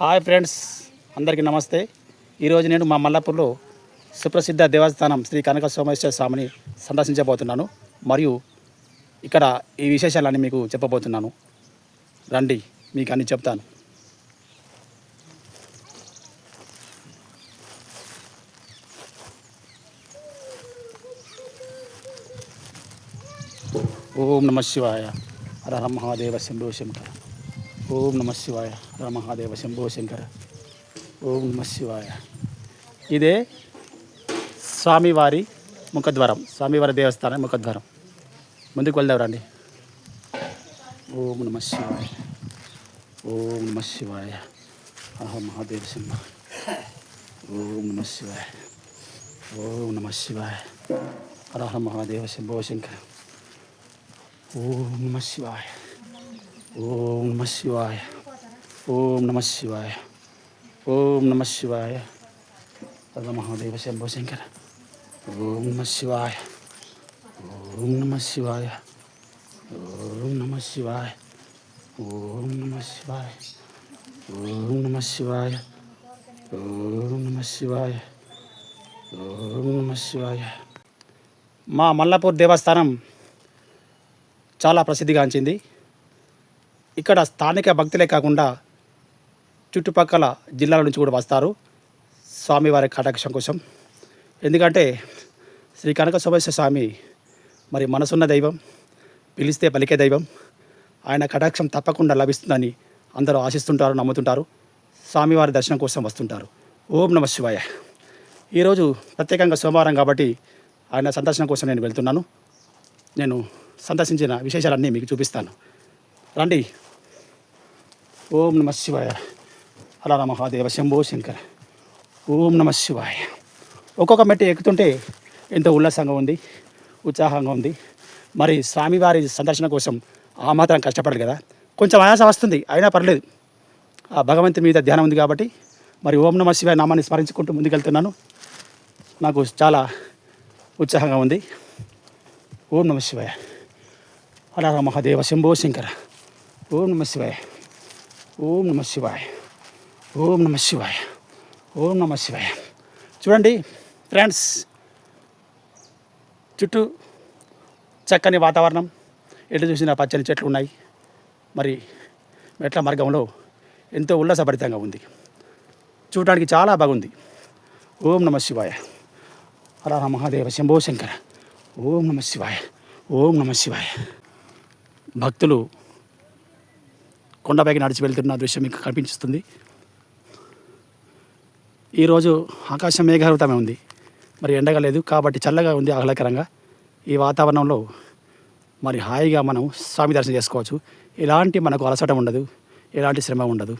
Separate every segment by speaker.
Speaker 1: Hi friends, అందరికీ నమస్తే. ఈరోజు నేను మా మల్లాపూర్లో సుప్రసిద్ధ దేవస్థానం శ్రీ కనక సోమేశ్వర స్వామిని సందర్శించబోతున్నాను. మరియు ఇక్కడ ఈ విశేషాలన్నీ మీకు చెప్పబోతున్నాను. రండి, మీకు అన్ని చెప్తాను. ఓం నమ శివాయ. హర హర మహాదేవ శంభో శంకర. ఓం నమ శివాయ. హర మహాదేవ శంభో శంకర. ఓం నమ శివాయ. ఇదే స్వామివారి ముఖద్వారం, స్వామివారి దేవస్థానం ముఖద్వారం. ముందుకు వెళ్దాం రండి. ఓం నమ శివాయ. ఓం నమ శివాయ. హర మహాదేవ శంభో. ఓం నమ శివాయ. ఓం నమ శివాయ. హర హర మహాదేవ శంభో శంకర. ఓం నమ శివాయ. ఓం నమ శివాయ. ఓం నమ శివాయ. ఓం నమ శివాయ. హర మహాదేవ శంభో శంకర. ఓం నమ శివాయ. ఓం నమ శివాయ. ఓం నమ శివాయ. ఓం నమ శివాయ. ఓం నమ శివాయ. ఓం నమ శివాయ. ఓం నమ శివాయ. మా మల్లాపూర్ దేవస్థానం చాలా ప్రసిద్ధిగాంచింది. ఇక్కడ స్థానిక భక్తులే కాకుండా చుట్టుపక్కల జిల్లాల నుంచి కూడా వస్తారు స్వామివారి కటాక్షం కోసం. ఎందుకంటే శ్రీ కనక సోమేశ్వర స్వామి మరి మనసున్న దైవం, పిలిస్తే పలికే దైవం. ఆయన కటాక్షం తప్పకుండా లభిస్తుందని అందరూ ఆశిస్తుంటారు, నమ్ముతుంటారు. స్వామివారి దర్శనం కోసం వస్తుంటారు. ఓం నమ శివాయ. ఈరోజు ప్రత్యేకంగా సోమవారం కాబట్టి ఆయన సందర్శనం కోసం నేను వెళ్తున్నాను. నేను సందర్శించిన విశేషాలన్నీ మీకు చూపిస్తాను. రండి. ఓం నమ శివాయ. హర మహాదేవ శంభో శంకర. ఓం నమ శివాయ. ఒక్కొక్క మెట్టు ఎక్కుతుంటే ఎంతో ఉల్లాసంగా ఉంది, ఉత్సాహంగా ఉంది. మరి స్వామివారి సందర్శన కోసం ఆ మాత్రం కష్టపడరు కదా, కొంచెం ఆయాసం వస్తుంది, అయినా పర్లేదు. ఆ భగవంతుని మీద ధ్యానం ఉంది కాబట్టి మరి ఓం నమ శివాయ నామాన్ని స్మరించుకుంటూ ముందుకెళ్తున్నాను. నాకు చాలా ఉత్సాహంగా ఉంది. ఓం నమ శివాయ. హర మహాదేవ శంభో శంకర. ఓం నమ శివాయ. ఓం నమ శివాయ. ఓం నమ శివాయ. ఓం నమ శివాయ. చూడండి ఫ్రెండ్స్, చుట్టూ చక్కని వాతావరణం, ఎటు చూసిన పచ్చని చెట్లు ఉన్నాయి. మరి మెట్ల మార్గంలో ఎంతో ఉల్లాసభరితంగా ఉంది, చూడడానికి చాలా బాగుంది. ఓం నమ శివాయ. హర మహాదేవ శంభో శంకర. ఓం నమ శివాయ. ఓం నమ శివాయ. భక్తులు కొండపైకి నడిచి వెళ్తున్న దృశ్యం మీకు కనిపిస్తుంది. ఈరోజు ఆకాశం మేఘావృతమే ఉంది, మరి ఎండగా లేదు కాబట్టి చల్లగా ఉంది, ఆహ్లాదకరంగా. ఈ వాతావరణంలో మరి హాయిగా మనం స్వామి దర్శనం చేసుకోవచ్చు. ఎలాంటి మనకు అలసట ఉండదు, ఎలాంటి శ్రమ ఉండదు.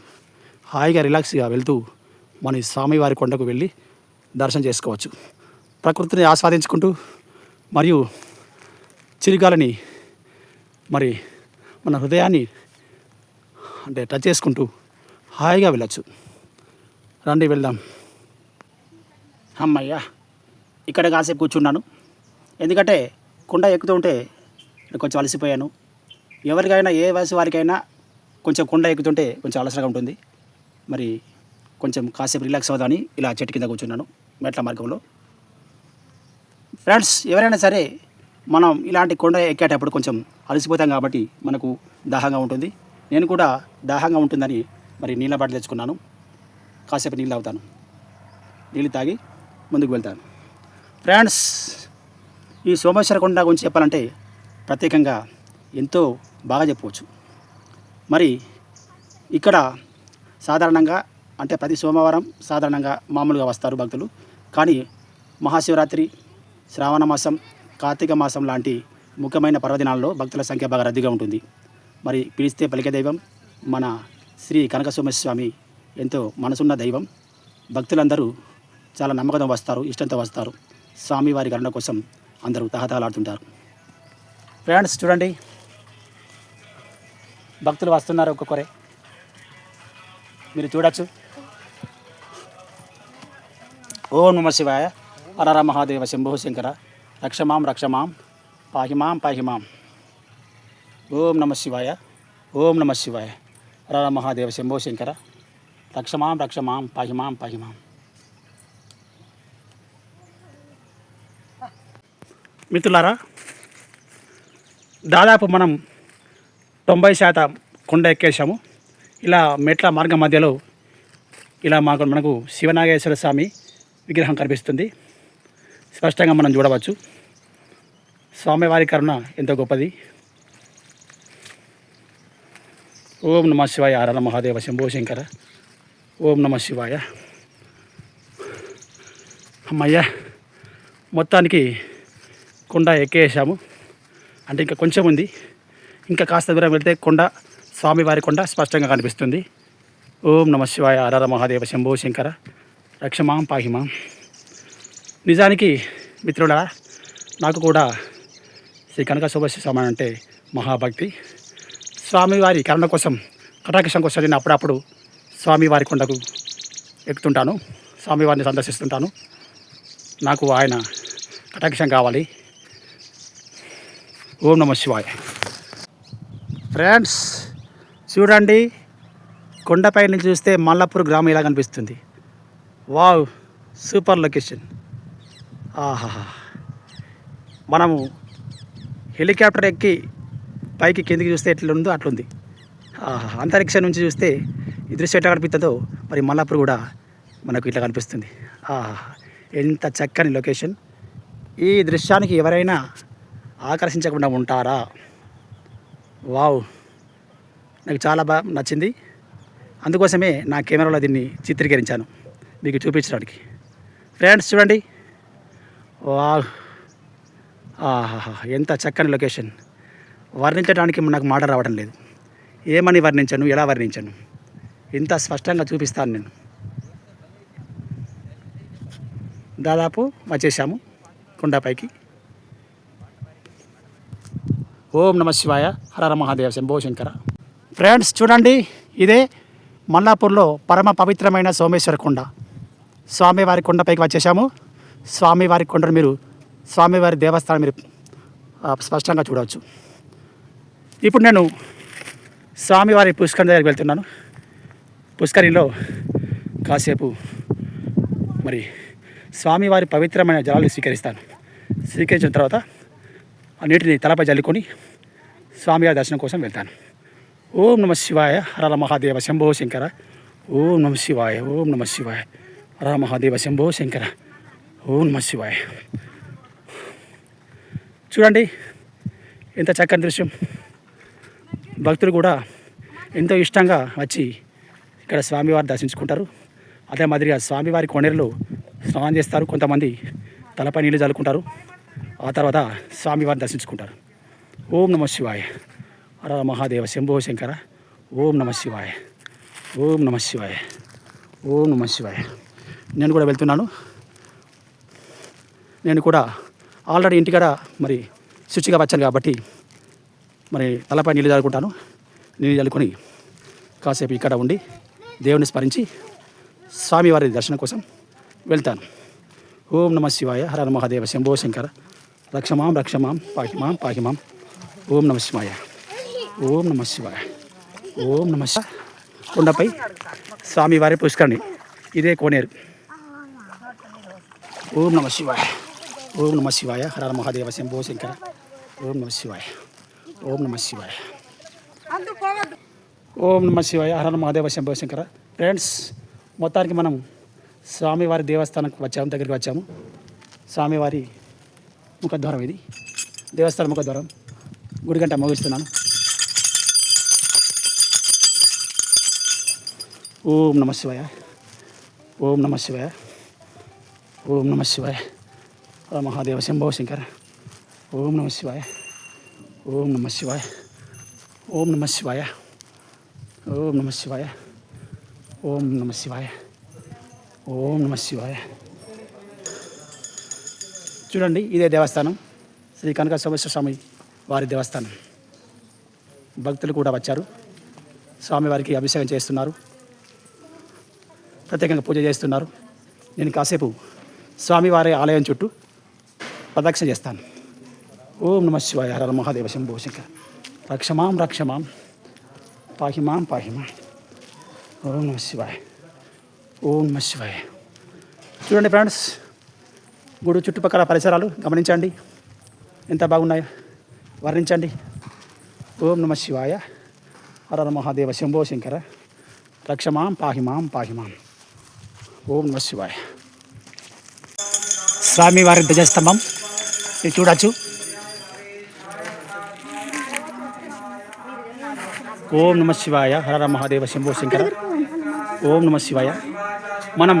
Speaker 1: హాయిగా రిలాక్స్గా వెళ్తూ మన స్వామివారి కొండకు వెళ్ళి దర్శనం చేసుకోవచ్చు. ప్రకృతిని ఆస్వాదించుకుంటూ మరియు చిరుగాలిని మరి మన హృదయాన్ని అంటే టచ్ చేసుకుంటూ హాయిగా వెళ్ళచ్చు. రండి వెళ్దాం. అమ్మయ్యా, ఇక్కడ కాసేపు కూర్చున్నాను. ఎందుకంటే కొండ ఎక్కుతూ ఉంటే కొంచెం అలసిపోయాను. ఎవరికైనా ఏ వయసు వారికైనా కొంచెం కొండ ఎక్కుతుంటే కొంచెం అలసటగా ఉంటుంది. మరి కొంచెం కాసేపు రిలాక్స్ అవుదామని ఇలా చెట్టు కింద కూర్చున్నాను మెట్ల మార్గంలో. ఫ్రెండ్స్, ఎవరైనా సరే మనం ఇలాంటి కొండ ఎక్కేటప్పుడు కొంచెం అలసిపోతాం కాబట్టి మనకు దాహంగా ఉంటుంది. నేను కూడా దాహంగా ఉంటుందని మరి నీళ్ళ బాటిల్ తెచ్చుకున్నాను. కాసేపు నీళ్ళు తాగుతాను, నీళ్ళు తాగి ముందుకు వెళ్తాను. ఫ్రెండ్స్, ఈ సోమేశ్వర కొండ గురించి చెప్పాలంటే ప్రత్యేకంగా ఎంతో బాగా చెప్పవచ్చు. మరి ఇక్కడ సాధారణంగా అంటే ప్రతి సోమవారం సాధారణంగా మామూలుగా వస్తారు భక్తులు. కానీ మహాశివరాత్రి, శ్రావణ మాసం, కార్తీక మాసం లాంటి ముఖ్యమైన పర్వదినాల్లో భక్తుల సంఖ్య బాగా రద్దీగా ఉంటుంది. మరి పిలిస్తే పలికే దైవం మన శ్రీ కనక సోమేశ్వర స్వామి ఎంతో మనసున్న దైవం. భక్తులందరూ చాలా నమ్మకంతో వస్తారు, ఇష్టంతో వస్తారు. స్వామివారి కరుణ కోసం అందరూ తహతహలాడుతుంటారు. ఫ్రెండ్స్ చూడండి, భక్తులు వస్తున్నారు ఒక్కొక్కరే, మీరు చూడొచ్చు. ఓం నమ శివాయ. హర మహాదేవ శంభో శంకర. రక్షమాం రక్షమాం, పాహిమాం పాహిమాం. ఓం నమ శివాయ. ఓం నమ శివాయ. హర మహాదేవ శంభో శంకర. రక్షమాం రక్షమాం పాహిమాం పాహిమాం. మిత్రులారా, దాదాపు మనం 90% కొండ ఎక్కేసాము. ఇలా మెట్ల మార్గం మధ్యలో ఇలా మనకు శివనాగేశ్వర స్వామి విగ్రహం కనిపిస్తుంది. స్పష్టంగా మనం చూడవచ్చు. స్వామివారి కరుణ ఎంతో గొప్పది. ఓం నమ శివాయ. హర మహాదేవ శంభో శంకర. ఓం నమ శివాయ. అమ్మయ్య, మొత్తానికి కొండ ఎక్కేసాము. అంటే ఇంకా కొంచెం ఉంది. ఇంకా కాస్త దూరం వెళ్తే కొండ, స్వామివారి కొండ స్పష్టంగా కనిపిస్తుంది. ఓం నమ శివాయ. హర మహాదేవ శంభో శంకర. రక్షమాం పాహిమాం. నిజానికి మిత్రుల, నాకు కూడా శ్రీ కనక సుభాష్ స్వామి అంటే మహాభక్తి. స్వామివారి కరుణ కోసం, కటాక్షం కోసం నేను అప్పుడప్పుడు స్వామివారి కొండకు ఎక్కుతుంటాను, స్వామివారిని సందర్శిస్తుంటాను. నాకు ఆయన కటాక్షం కావాలి. ఓం నమ శివాయ. ఫ్రెండ్స్ చూడండి, కొండపై నుంచి చూస్తే మల్లాపూర్ గ్రామం ఇలా కనిపిస్తుంది. Wow, super location. ఆహా, మనము హెలికాప్టర్ ఎక్కి పైకి కిందికి చూస్తే ఎట్లుందో అట్లుంది. ఆహా, అంతరిక్షం నుంచి చూస్తే ఈ దృశ్యం ఎట్లా కనిపిస్తుందో మరి మల్లాపూర్ కూడా మనకు ఇట్లా కనిపిస్తుంది. ఆహా, ఎంత చక్కని లొకేషన్. ఈ దృశ్యానికి ఎవరైనా ఆకర్షించకుండా ఉంటారా? వావ్, నాకు చాలా బాగా నచ్చింది. అందుకోసమే నా కెమెరాలో దీన్ని చిత్రీకరించాను మీకు చూపించడానికి. ఫ్రెండ్స్ చూడండి, వావ్, ఆహా, ఎంత చక్కని లొకేషన్. వర్ణించడానికి నాకు మాట రావడం లేదు. ఏమని వర్ణించను, ఎలా వర్ణించను, ఇంత స్పష్టంగా చూపిస్తాను నేను. దాదాపు వచ్చేసాము కొండపైకి. ఓం నమ శివాయ. హర మహాదేవ శంభో శంకర. ఫ్రెండ్స్ చూడండి, ఇదే మల్లాపూర్లో పరమ పవిత్రమైన సోమేశ్వర కొండ. స్వామివారి కొండపైకి వచ్చేసాము. స్వామివారి కొండను మీరు, స్వామివారి దేవస్థానం మీరు స్పష్టంగా చూడవచ్చు. ఇప్పుడు నేను స్వామివారి పుష్కరి దగ్గరికి వెళ్తున్నాను. పుష్కరిలో కాసేపు మరి స్వామివారి పవిత్రమైన జలాలు స్వీకరిస్తాను. స్వీకరించిన తర్వాత ఆ నీటిని తలపై జల్లుకొని స్వామివారి దర్శనం కోసం వెళ్తాను. ఓం నమ శివాయ. హర మహాదేవ శంభో శంకర. ఓం నమ శివాయ. ఓం నమ శివాయ. హర మహాదేవ శంభో శంకర. ఓం నమ శివాయ. చూడండి ఎంత చక్కని దృశ్యం. భక్తులు కూడా ఎంతో ఇష్టంగా వచ్చి ఇక్కడ స్వామివారి దర్శించుకుంటారు. అదే మాదిరిగా స్వామివారి కొనేరులో స్నానం చేస్తారు. కొంతమంది తలపై నీళ్ళు చల్లుకుంటారు. ఆ తర్వాత స్వామివారిని దర్శించుకుంటారు. ఓం నమ శివాయ. హర మహాదేవ శంభో శంకర. ఓం నమ శివాయ. ఓం నమ శివాయ. ఓం నమ శివాయ. నేను కూడా వెళ్తున్నాను. నేను కూడా ఆల్రెడీ ఇంటికాడ మరి శుచిగా వచ్చాను కాబట్టి మరి తలపై నీళ్ళు చల్లుకుంటాను. నీళ్ళు చల్లుకొని కాసేపు ఇక్కడ ఉండి దేవుని స్మరించి స్వామివారి దర్శనం కోసం వెళ్తాను. ఓం నమ శివాయ. హర మహాదేవ శంభో శంకర. రక్షమాం రక్షమాం పాహిమాం పాహిమాం. ఓం నమ శివాయ. ఓం నమ శివాయ. ఓం నమ శివాయ. కొండపై స్వామివారి పుష్కరిణి, ఇదే కోనేరు. ఓం నమ శివాయ. ఓం నమ శివాయ. హర మహాదేవ శంభో శంకర. ఓం నమ శివాయ. ఓం నమ శివాయ. ఓం నమ శివాయ. హర మహాదేవ శంభో శంకర. ఫ్రెండ్స్ మొత్తానికి మనం స్వామివారి దేవస్థానానికి వచ్చాము, దగ్గరికి వచ్చాము. స్వామివారి ముఖద్వారం ఇది, దేవస్థానం ముఖద్వారం. గుడి గంట మోగిస్తున్నాను. ఓం నమ శివాయ. ఓం నమ శివాయ. ఓం నమ శివాయ. హర మహాదేవ శంభో శంకర. ఓం నమ శివాయ. ఓం నమ శివాయ. ఓం నమ శివాయ. ఓం నమ శివాయ. ఓం నమ శివాయ. ఓం నమ శివాయ. చూడండి, ఇదే దేవస్థానం, శ్రీ కనక సోమేశ్వర స్వామి వారి దేవస్థానం. భక్తులు కూడా వచ్చారు, స్వామివారికి అభిషేకం చేస్తున్నారు, ప్రత్యేకంగా పూజ చేస్తున్నారు. నేను కాసేపు స్వామివారి ఆలయం చుట్టూ ప్రదక్షిణ చేస్తాను. ఓం నమ శివాయ. హర మహాదేవ శంభో శంకర. రక్షమాం రక్షమాం పాహిమాం పాహిమాం. ఓం నమ శివాయ. ఓం నమ శివాయ. చూడండి ఫ్రెండ్స్, గుడి చుట్టుపక్కల పరిసరాలు గమనించండి ఎంత బాగున్నాయో, వర్ణించండి. ఓం నమ శివాయ. హర మహాదేవ శంభో శంకర రక్షమాం పాహిమాం పాహిమాం. ఓం నమ శివాయ. స్వామివారి ధ్వజస్తంభం ఇది చూడవచ్చు. ఓం నమ శివాయ. హర మహాదేవ శంభో శంకర. ఓం నమ శివాయ. మనం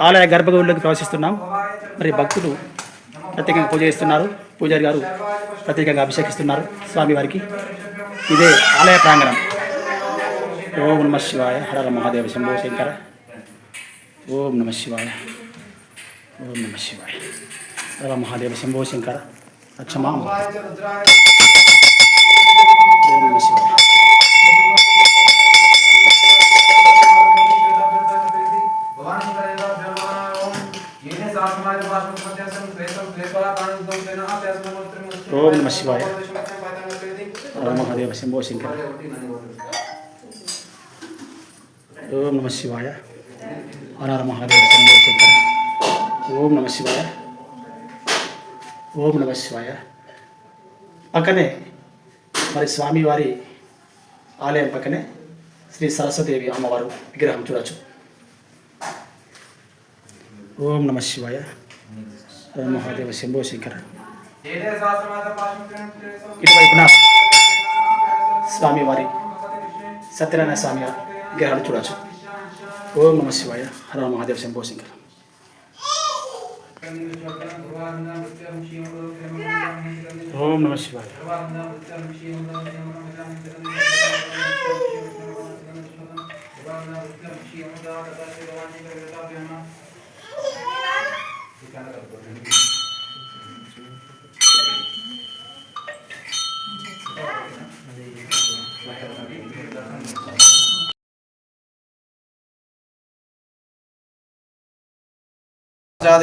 Speaker 1: ఆలయ గర్భగుడిలోకి ప్రవేశిస్తున్నాం. మరి భక్తులు ప్రత్యేకంగా పూజ చేస్తున్నారు. పూజారి గారు ప్రత్యేకంగా అభిషేకిస్తున్నారు స్వామివారికి. ఇదే ఆలయ ప్రాంగణం. ఓం నమ శివాయ. హర మహాదేవ శంభో శంకర. ఓం నమ శివాయ. ఓం నమ శివాయ. హర మహాదేవ శంభో శంకర రక్షమాం. ఓం నమ శివాయ. ఓం నమ శివాయ. హర మహాదేవ శంభో శంకర. ఓం నమ శివాయ. హర మహాదేవ శంభో శంకర. ఓం నమ శివాయ. ఓం నమ శివాయ. పక్కనే మరి స్వామివారి ఆలయం పక్కనే శ్రీ సరస్వదేవి అమ్మవారు విగ్రహం చూడవచ్చు. ఓం నమ శివాయ. హర మహాదేవ శంభో శంకర. ఇటువైపున స్వామివారి సత్యనారాయణ స్వామి విగ్రహాలు చూడవచ్చు. ఓం నమ శివాయ. హర మహాదేవ శంభో శంకర. ఓం నమ శివాయ.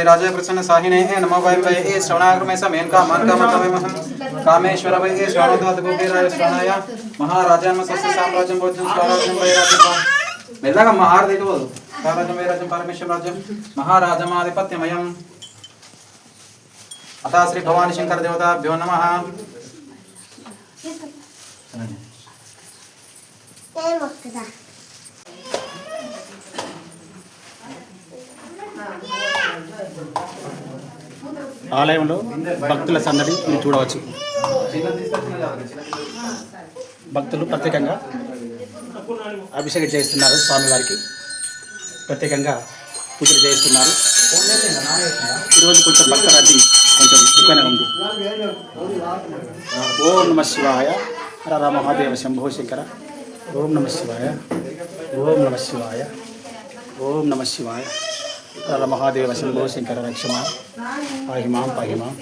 Speaker 2: राजे प्रसन्न साहिने नमो वै वै श्रवणाग्रमे समेन का मन का मतमेमहं कामेश्वर वै श्रवणोद्वाद गोपीराय श्रवणाय महाराजन सस्य साम्राज्यं भोजन स्वराज्यं वै राज्यं मेल्लगा महार देखो बोल स्वराज्यं वै राज्यं परमेश्वर राज्यं महाराजमाधिपत्यमयं अतः श्री भवानी शंकर देवताभ्यो नमः.
Speaker 1: ఆలయంలో భక్తుల సందడి మీరు చూడవచ్చు. భక్తులు ప్రత్యేకంగా అభిషేకం చేస్తున్నారు. స్వామివారికి ప్రత్యేకంగా పూజలు చేస్తున్నారు. ఈరోజు కొంచెం భక్తులది కొంచెం ఎక్కువనే ఉంది. ఓం నమ శివాయ. హర మహాదేవ శంభో శంకర. ఓం నమ శివాయ. ఓం నమ శివాయ. ఓం నమ శివాయ. హర మహాదేవ శంభో శంకర రక్షమా పాహిమాం పాహిమాం.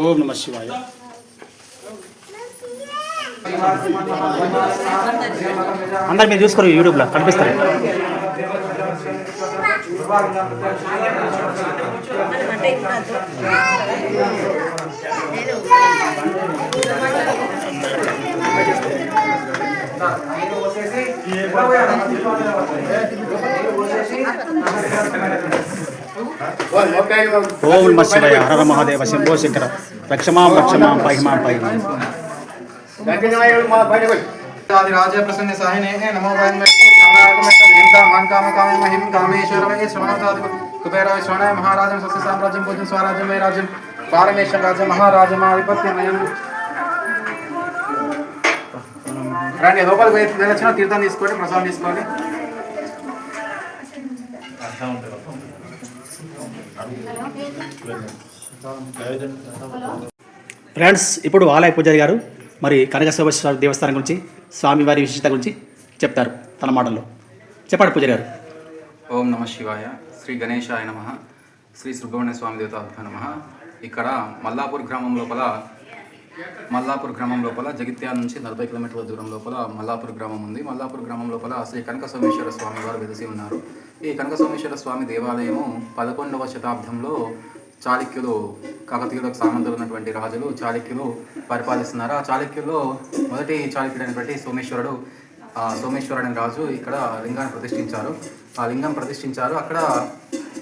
Speaker 1: ఓం నమ శివాయ. అందరు మీరు చూసుకోరు, యూట్యూబ్లో కనిపిస్తారు. ఓం నమ శివాయ. హర మహాదేవ శంభో శంకర రక్షమాం రక్షమాం పాహిమాం పాహిమాం.
Speaker 2: राजे प्रसन्न साहिने नमो वै वै श्रवणाग्रमे समेन का मन का मतमेमहं कामेश्वर वै श्रवणोद्वाद गोपीराय श्रवणाय महाराजं सस्य साम्राज्यं भोजन स्वराज्यं वै राज्यं परमेश्वर राज्यं महाराजमाधिपत्यमयं. రండి లోపలికి పోయి వెళ్ళొచ్చిన తీర్థం తీసుకోండి, ప్రసాదం తీసుకోండి.
Speaker 1: ఫ్రెండ్స్, ఇప్పుడు ఆలయ పూజారి గారు మరి కనకసోమేశ్వర దేవస్థానం గురించి, స్వామివారి విశిష్టత గురించి చెప్తారు తన మాటల్లో. చెప్పండి పూజారి గారు.
Speaker 2: ఓం నమ శివాయ. శ్రీ గణేశాయ నమః. శ్రీ సుబ్రహ్మణ్య స్వామి దేవతాభ్యో నమః. ఇక్కడ మల్లాపూర్ గ్రామం లోపల జగిత్యాల నుంచి 40 కిలోమీటర్ల దూరం లోపల మల్లాపూర్ గ్రామం ఉంది. మల్లాపూర్ గ్రామం లోపల శ్రీ కనకసోమేశ్వర స్వామి వారు వెలిసి ఉన్నారు. ఈ కనకసోమేశ్వర స్వామి దేవాలయము 11వ శతాబ్దంలో చాళుక్యులు, కాకతీయులకు సామంతులు ఉన్నటువంటి రాజులు చాళుక్యులు పరిపాలిస్తున్నారు. ఆ చాళుక్యుల్లో మొదటి చాళుక్యుడైనటువంటి సోమేశ్వరుడు అనే రాజు ఇక్కడ లింగాన్ని ప్రతిష్ఠించారు. ఆ లింగం ప్రతిష్ఠించారు. అక్కడ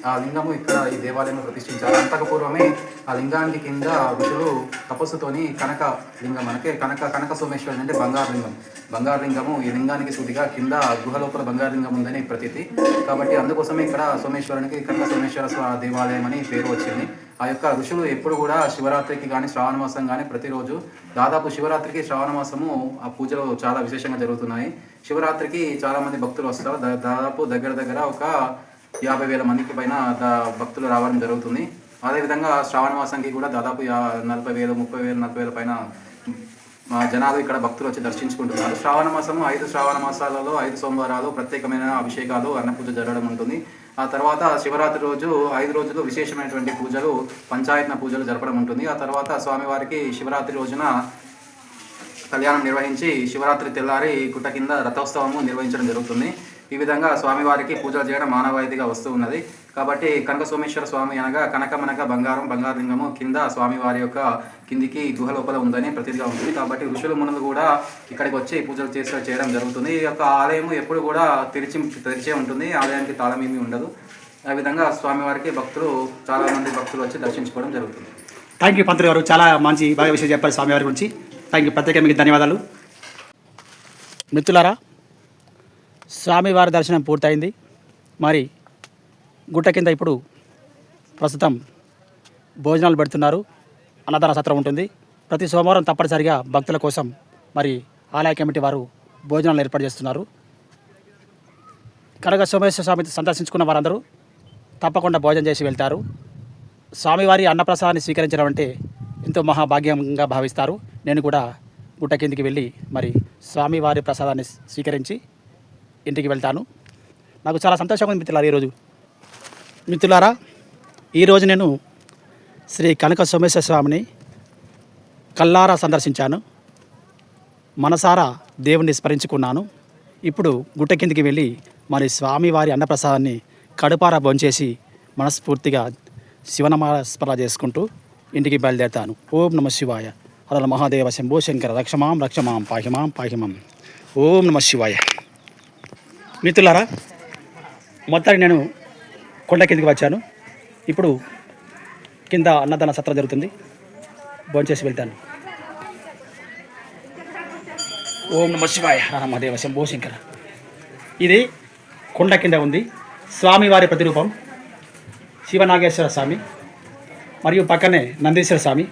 Speaker 2: ఆ లింగము ఇక్కడ ఈ దేవాలయంలో ప్రతిష్ఠించారు. అంతకుపూర్వమే ఆ లింగానికి కింద ఋషులు తపస్సుతోని కనక లింగం అంటే కనక సోమేశ్వరుడు అంటే బంగారు లింగము ఈ లింగానికి సూటిగా కింద గుహ లోపల బంగారు లింగం ఉందని ప్రతీతి. కాబట్టి అందుకోసమే ఇక్కడ సోమేశ్వరునికి కనక సోమేశ్వర దేవాలయం అని పేరు వచ్చింది. ఆ యొక్క ఋషులు ఎప్పుడు కూడా శివరాత్రికి కానీ శ్రావణ మాసం కానీ ప్రతిరోజు దాదాపు శివరాత్రికి శ్రావణ మాసము ఆ పూజలు చాలా విశేషంగా జరుగుతున్నాయి. శివరాత్రికి చాలామంది భక్తులు వస్తారు. దాదాపు దగ్గర ఒక 50,000 మందికి పైన భక్తులు రావడం జరుగుతుంది. అదేవిధంగా శ్రావణ మాసంకి కూడా దాదాపు 40,000, 30,000, 40,000 పైన జనాలు ఇక్కడ భక్తులు వచ్చి దర్శించుకుంటున్నారు. శ్రావణ మాసము 5 శ్రావణ మాసాలలో 5 సోమవారాలు ప్రత్యేకమైన అభిషేకాలు, అన్నపూజ జరగడం ఉంటుంది. ఆ తర్వాత శివరాత్రి రోజు 5 రోజులు విశేషమైనటువంటి పూజలు, పంచాయతన పూజలు జరపడం ఉంటుంది. ఆ తర్వాత స్వామివారికి శివరాత్రి రోజున కళ్యాణం నిర్వహించి శివరాత్రి తెల్లారి గుట్ట కింద రథోత్సవము నిర్వహించడం జరుగుతుంది. ఈ విధంగా స్వామివారికి పూజలు చేయడం మానవాయితీగా వస్తూ ఉన్నది. కాబట్టి కనక సోమేశ్వర స్వామి అనగా కనక బంగారు లింగము కింద స్వామివారి యొక్క కిందికి గుహ లోపల ఉందని ప్రతీతిగా ఉంటుంది. కాబట్టి ఋషుల మునులు కూడా ఇక్కడికి వచ్చి పూజలు చేయడం జరుగుతుంది. ఈ యొక్క ఆలయం ఎప్పుడు కూడా తెరిచే ఉంటుంది. ఆలయానికి తాళం ఏమీ ఉండదు. ఆ విధంగా స్వామివారికి చాలామంది భక్తులు వచ్చి దర్శించుకోవడం జరుగుతుంది.
Speaker 1: థ్యాంక్ యూ పంతులు గారు, చాలా మంచి బాగా విషయం చెప్పారు స్వామివారి గురించి. థ్యాంక్ యూ, ప్రత్యేకంగా మీకు ధన్యవాదాలు. మిత్రులారా, స్వామివారి దర్శనం పూర్తయింది. మరి గుట్ట కింద ఇప్పుడు ప్రస్తుతం భోజనాలు పెడుతున్నారు. అన్నదాన సత్రం ఉంటుంది. ప్రతి సోమవారం తప్పనిసరిగా భక్తుల కోసం మరి ఆలయ కమిటీ వారు భోజనాలు ఏర్పాటు చేస్తున్నారు. కనక సోమేశ్వర స్వామి సందర్శించుకున్న వారందరూ తప్పకుండా భోజనం చేసి వెళ్తారు. స్వామివారి అన్నప్రసాదాన్ని స్వీకరించడం అంటే ఎంతో మహాభాగ్యంగా భావిస్తారు. నేను కూడా గుట్ట కిందికి వెళ్ళి మరి స్వామివారి ప్రసాదాన్ని స్వీకరించి ఇంటికి వెళ్తాను. నాకు చాలా సంతోషంగా ఉంది మిత్రులారా. ఈరోజు నేను శ్రీ కనక సోమేశ్వర స్వామిని కల్లారా సందర్శించాను. మనసారా దేవుణ్ణి స్మరించుకున్నాను. ఇప్పుడు గుట్ట కిందికి వెళ్ళి మరి స్వామివారి అన్నప్రసాదాన్ని కడుపారా భోంచేసి మనస్ఫూర్తిగా శివనామస్మరణ చేసుకుంటూ ఇంటికి బయలుదేరుతాను. ఓం నమ శివాయ. హర మహాదేవ శంభో శంకర రక్షమాం పాహిమాం. ఓం నమ శివాయ. మిత్రులారా, మొత్తానికి నేను కొండ కిందికి వచ్చాను. ఇప్పుడు కింద అన్నదాన సత్రం జరుగుతుంది. భోంచేసి వెళ్తాను. ఓం నమ శివాయ. హర మహాదేవ శంభో శంకర. ఇది కొండ కింద ఉంది. స్వామివారి ప్రతిరూపం శివనాగేశ్వర స్వామి మరియు పక్కనే నందీశ్వర స్వామి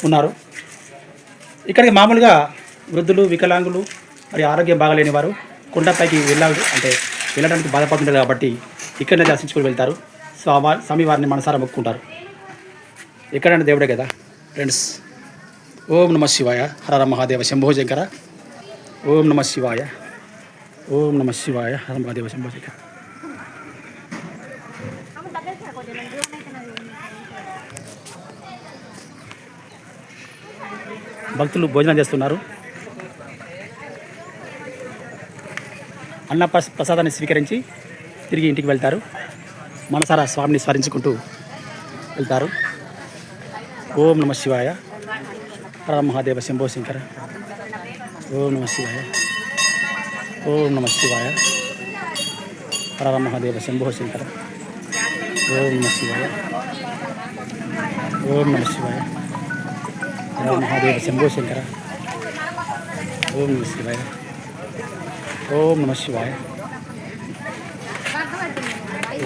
Speaker 1: ఉన్నారు. ఇక్కడికి మామూలుగా వృద్ధులు, వికలాంగులు మరియు ఆరోగ్యం బాగాలేని వారు కొండపైకి వెళ్ళడానికి బాధపడుతుంటారు. కాబట్టి ఇక్కడనే దర్శించుకొని వెళ్తారు. స్వామివారిని మనసారా మొక్కుకుంటారు. ఎక్కడైనా దేవుడే కదా ఫ్రెండ్స్. ఓం నమ శివాయ. హర మహాదేవ శంభో శంకర. ఓం నమ శివాయ. ఓం నమ శివాయ. హర మహాదేవ శంభో శంకర. భక్తులు భోజనం చేస్తున్నారు. అన్న ప్రసాదాన్ని స్వీకరించి తిరిగి ఇంటికి వెళ్తారు. మనసారా స్వామిని స్మరించుకుంటూ వెళ్తారు. ఓం నమ శివాయ. హర మహాదేవ శంభో శంకర. ఓం నమ శివాయ. ఓం నమ శివాయ. హర మహాదేవ శంభో శంకర. ఓం నమ శివాయ. ఓం నమ శివాయ. హర మహాదేవ శంభో శంకర. ఓం నమ శివాయ. ఓం నమ శివాయ.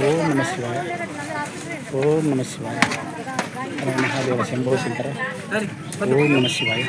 Speaker 1: ఓం నమ శివాయ. ఓం నమ శివాయ. హర మహాదేవ శంభో శంకర. ఓం నమ శివాయ.